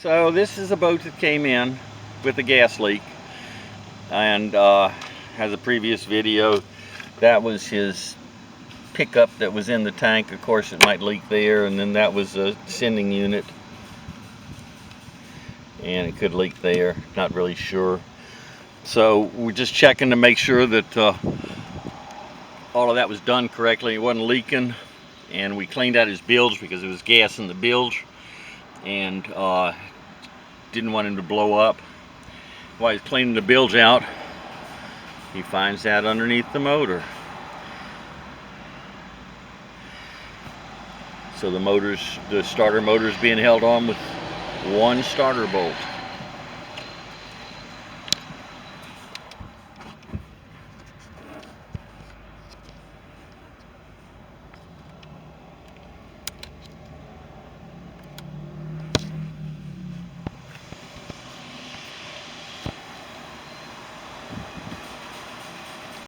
So this is a boat that came in with a gas leak, and has a previous video. That was his pickup that was in the tank. Of course it might leak there, and then that was a sending unit, and it could leak there, not really sure. So we're just checking to make sure that all of that was done correctly. It wasn't leaking, and we cleaned out his bilge because there was gas in the bilge, and didn't want him to blow up. While he's cleaning the bilge out, he finds that underneath the motor. So the starter motor is being held on with one starter bolt.